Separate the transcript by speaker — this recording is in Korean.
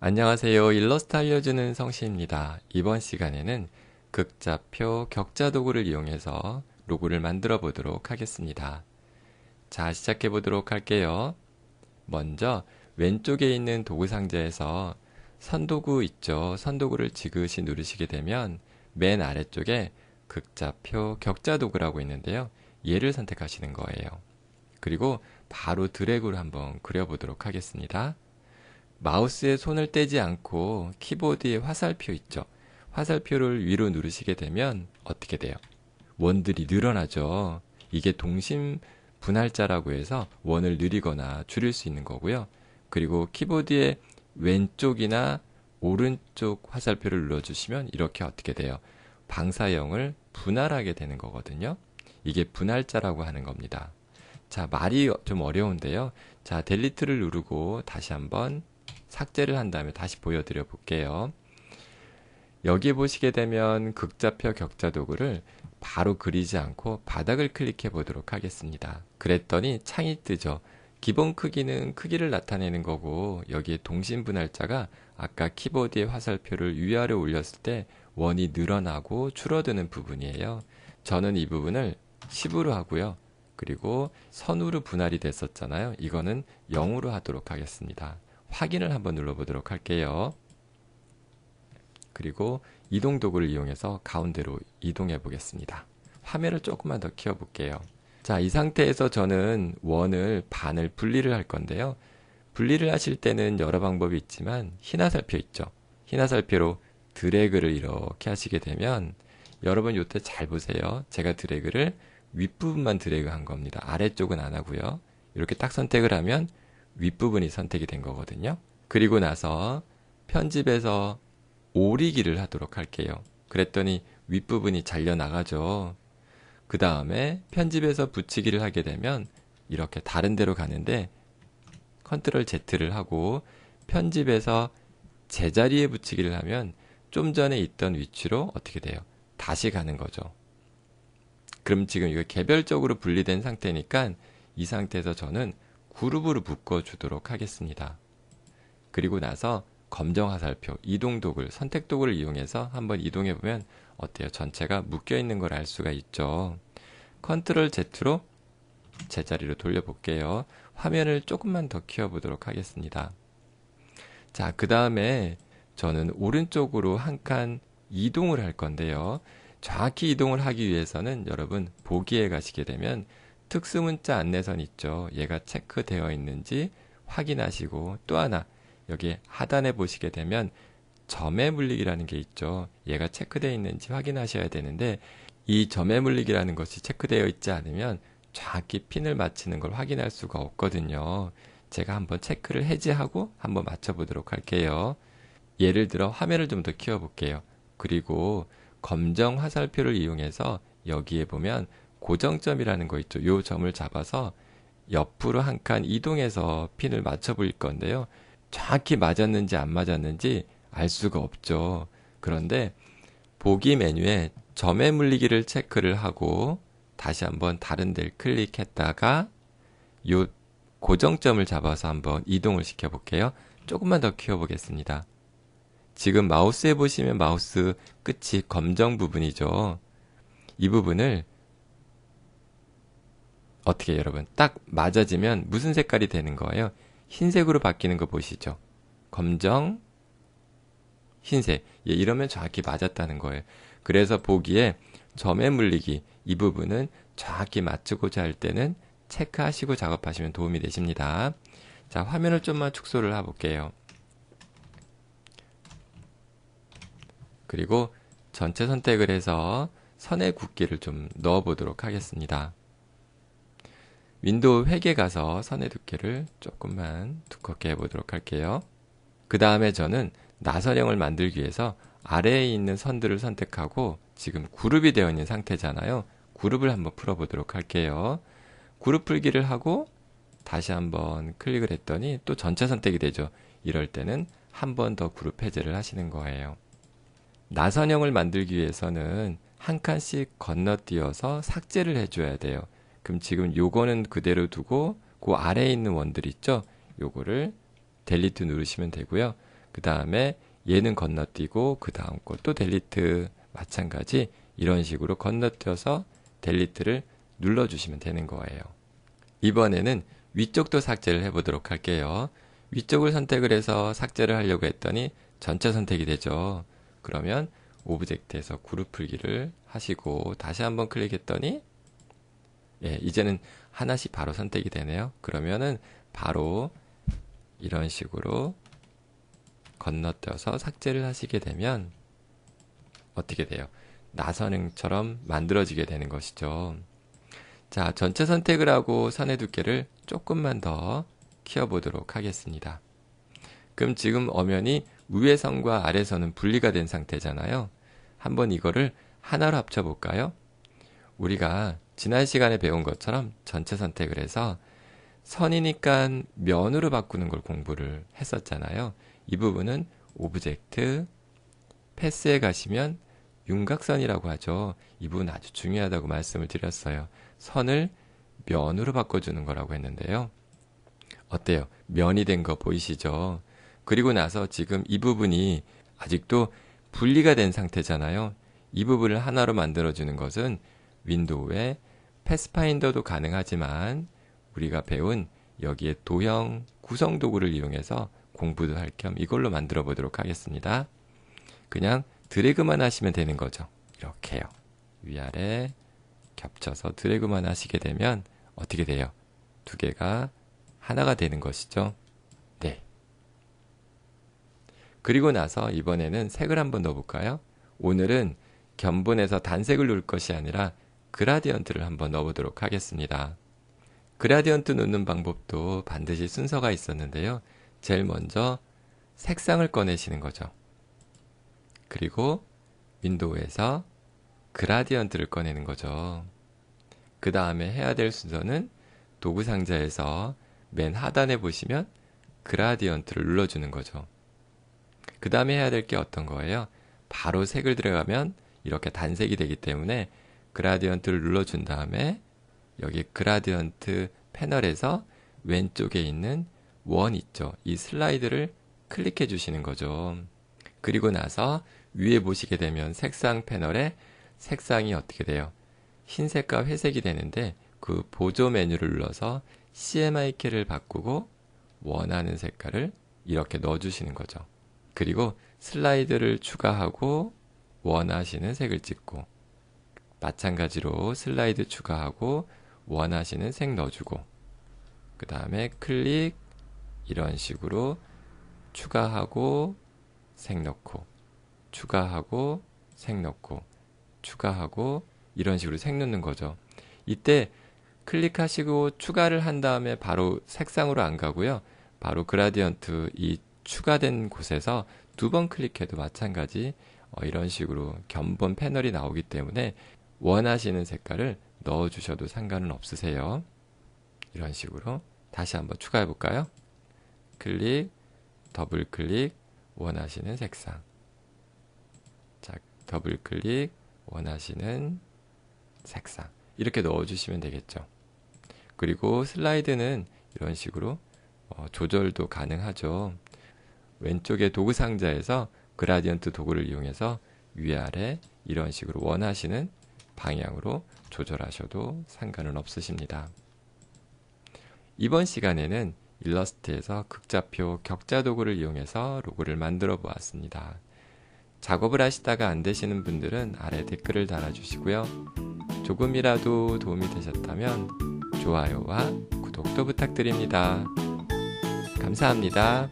Speaker 1: 안녕하세요. 일러스트 알려주는 성시입니다. 이번 시간에는 극좌표 격자 도구를 이용해서 로고를 만들어 보도록 하겠습니다. 자, 시작해 보도록 할게요. 먼저 왼쪽에 있는 도구 상자에서 선도구 있죠. 선도구를 지그시 누르시게 되면 맨 아래쪽에 극좌표 격자 도구라고 있는데요. 얘를 선택하시는 거예요. 그리고 바로 드래그로 한번 그려보도록 하겠습니다. 마우스에 손을 떼지 않고 키보드에 화살표 있죠. 화살표를 위로 누르시게 되면 어떻게 돼요? 원들이 늘어나죠. 이게 동심 분할자라고 해서 원을 늘리거나 줄일 수 있는 거고요. 그리고 키보드의 왼쪽이나 오른쪽 화살표를 눌러주시면 이렇게 어떻게 돼요? 방사형을 분할하게 되는 거거든요. 이게 분할자라고 하는 겁니다. 자, 말이 좀 어려운데요. 자, 델리트를 누르고 다시 한번 삭제를 한 다음에 다시 보여드려 볼게요. 여기 보시게 되면 극좌표 격자 도구를 바로 그리지 않고 바닥을 클릭해 보도록 하겠습니다. 그랬더니 창이 뜨죠. 기본 크기는 크기를 나타내는 거고 여기에 동심분할자가 아까 키보드의 화살표를 위아래 올렸을 때 원이 늘어나고 줄어드는 부분이에요. 저는 이 부분을 10으로 하고요. 그리고 선으로 분할이 됐었잖아요. 이거는 0으로 하도록 하겠습니다. 확인을 한번 눌러보도록 할게요. 그리고 이동 도구를 이용해서 가운데로 이동해 보겠습니다. 화면을 조금만 더 키워볼게요. 자, 이 상태에서 저는 원을 반을 분리를 할 건데요. 분리를 하실 때는 여러 방법이 있지만 흰 화살표 있죠. 흰 화살표로 드래그를 이렇게 하시게 되면 여러분 요때 잘 보세요. 제가 드래그를 윗부분만 드래그 한 겁니다. 아래쪽은 안 하고요. 이렇게 딱 선택을 하면 윗부분이 선택이 된 거거든요. 그리고 나서 편집에서 오리기를 하도록 할게요. 그랬더니 윗부분이 잘려 나가죠. 그 다음에 편집에서 붙이기를 하게 되면 이렇게 다른 데로 가는데 컨트롤 Z를 하고 편집에서 제자리에 붙이기를 하면 좀 전에 있던 위치로 어떻게 돼요? 다시 가는 거죠. 그럼 지금 이거 개별적으로 분리된 상태니까 이 상태에서 저는 그룹으로 묶어주도록 하겠습니다. 그리고 나서 검정 화살표, 이동 도구를, 선택 도구를 이용해서 한번 이동해 보면 어때요? 전체가 묶여 있는 걸 알 수가 있죠. 컨트롤 Z로 제자리로 돌려볼게요. 화면을 조금만 더 키워보도록 하겠습니다. 자, 그 다음에 저는 오른쪽으로 한 칸 이동을 할 건데요. 정확히 이동을 하기 위해서는 여러분 보기에 가시게 되면 특수문자 안내선 있죠. 얘가 체크되어 있는지 확인하시고 또 하나 여기 하단에 보시게 되면 점의 물리기라는 게 있죠. 얘가 체크되어 있는지 확인하셔야 되는데 이 점의 물리기라는 것이 체크되어 있지 않으면 정확히 핀을 맞추는 걸 확인할 수가 없거든요. 제가 한번 체크를 해제하고 한번 맞춰보도록 할게요. 예를 들어 화면을 좀 더 키워볼게요. 그리고 검정 화살표를 이용해서 여기에 보면 고정점이라는 거 있죠. 요 점을 잡아서 옆으로 한 칸 이동해서 핀을 맞춰 볼 건데요. 정확히 맞았는지 안 맞았는지 알 수가 없죠. 그런데 보기 메뉴에 점의 물리기를 체크를 하고 다시 한번 다른 데를 클릭했다가 요 고정점을 잡아서 한번 이동을 시켜 볼게요. 조금만 더 키워 보겠습니다. 지금 마우스에 보시면 마우스 끝이 검정 부분이죠. 이 부분을 어떻게 여러분 딱 맞아지면 무슨 색깔이 되는 거예요? 흰색으로 바뀌는 거 보시죠. 검정, 흰색. 예, 이러면 정확히 맞았다는 거예요. 그래서 보기에 점의 물리기 이 부분은 정확히 맞추고자 할 때는 체크하시고 작업하시면 도움이 되십니다. 자, 화면을 좀만 축소를 해볼게요. 그리고 전체 선택을 해서 선의 굵기를 좀 넣어 보도록 하겠습니다. 윈도우 획에 가서 선의 두께를 조금만 두껍게 해보도록 할게요. 그 다음에 저는 나선형을 만들기 위해서 아래에 있는 선들을 선택하고 지금 그룹이 되어 있는 상태잖아요. 그룹을 한번 풀어보도록 할게요. 그룹 풀기를 하고 다시 한번 클릭을 했더니 또 전체 선택이 되죠. 이럴 때는 한 번 더 그룹 해제를 하시는 거예요. 나선형을 만들기 위해서는 한 칸씩 건너뛰어서 삭제를 해줘야 돼요. 그럼 지금 요거는 그대로 두고 그 아래에 있는 원들 있죠? 요거를 델리트 누르시면 되고요. 그 다음에 얘는 건너뛰고 그 다음 거 또 델리트 마찬가지 이런 식으로 건너뛰어서 델리트를 눌러주시면 되는 거예요. 이번에는 위쪽도 삭제를 해보도록 할게요. 위쪽을 선택을 해서 삭제를 하려고 했더니 전체 선택이 되죠. 그러면 오브젝트에서 그룹 풀기를 하시고 다시 한번 클릭했더니 예, 이제는 하나씩 바로 선택이 되네요. 그러면은 바로 이런 식으로 건너뛰어서 삭제를 하시게 되면 어떻게 돼요? 나선행처럼 만들어지게 되는 것이죠. 자, 전체 선택을 하고 선의 두께를 조금만 더 키워보도록 하겠습니다. 그럼 지금 엄연히 위의 선과 아래 선은 분리가 된 상태잖아요. 한번 이거를 하나로 합쳐볼까요? 우리가 지난 시간에 배운 것처럼 전체 선택을 해서 선이니까 면으로 바꾸는 걸 공부를 했었잖아요. 이 부분은 오브젝트, 패스에 가시면 윤곽선이라고 하죠. 이 부분 아주 중요하다고 말씀을 드렸어요. 선을 면으로 바꿔주는 거라고 했는데요. 어때요? 면이 된 거 보이시죠? 그리고 나서 지금 이 부분이 아직도 분리가 된 상태잖아요. 이 부분을 하나로 만들어주는 것은 윈도우에 패스파인더도 가능하지만 우리가 배운 여기에 도형 구성 도구를 이용해서 공부도 할 겸 이걸로 만들어 보도록 하겠습니다. 그냥 드래그만 하시면 되는 거죠. 이렇게요. 위아래 겹쳐서 드래그만 하시게 되면 어떻게 돼요? 두 개가 하나가 되는 것이죠. 네. 그리고 나서 이번에는 색을 한번 넣어볼까요? 오늘은 견본에서 단색을 넣을 것이 아니라 그라디언트를 한번 넣어보도록 하겠습니다. 그라디언트 넣는 방법도 반드시 순서가 있었는데요. 제일 먼저 색상을 꺼내시는 거죠. 그리고 윈도우에서 그라디언트를 꺼내는 거죠. 그 다음에 해야 될 순서는 도구 상자에서 맨 하단에 보시면 그라디언트를 눌러주는 거죠. 그 다음에 해야 될 게 어떤 거예요? 바로 색을 들어가면 이렇게 단색이 되기 때문에 그라디언트를 눌러준 다음에 여기 그라디언트 패널에서 왼쪽에 있는 원 있죠. 이 슬라이드를 클릭해 주시는 거죠. 그리고 나서 위에 보시게 되면 색상 패널에 색상이 어떻게 돼요? 흰색과 회색이 되는데 그 보조 메뉴를 눌러서 CMYK를 바꾸고 원하는 색깔을 이렇게 넣어주시는 거죠. 그리고 슬라이드를 추가하고 원하시는 색을 찍고 마찬가지로 슬라이드 추가하고 원하시는 색 넣어주고 그 다음에 클릭 이런 식으로 추가하고 색 넣고 추가하고 색 넣고 추가하고 이런 식으로 색 넣는 거죠. 이때 클릭하시고 추가를 한 다음에 바로 색상으로 안 가고요. 바로 그라디언트 이 추가된 곳에서 두 번 클릭해도 마찬가지 이런 식으로 견본 패널이 나오기 때문에 원하시는 색깔을 넣어주셔도 상관은 없으세요. 이런 식으로 다시 한번 추가해 볼까요? 클릭, 더블 클릭, 원하시는 색상. 자, 더블 클릭, 원하시는 색상. 이렇게 넣어주시면 되겠죠. 그리고 슬라이드는 이런 식으로 조절도 가능하죠. 왼쪽에 도구 상자에서 그라디언트 도구를 이용해서 위아래 이런 식으로 원하시는 방향으로 조절하셔도 상관은 없으십니다. 이번 시간에는 일러스트에서 극좌표 격자 도구를 이용해서 로고를 만들어 보았습니다. 작업을 하시다가 안 되시는 분들은 아래 댓글을 달아주시고요. 조금이라도 도움이 되셨다면 좋아요와 구독도 부탁드립니다. 감사합니다.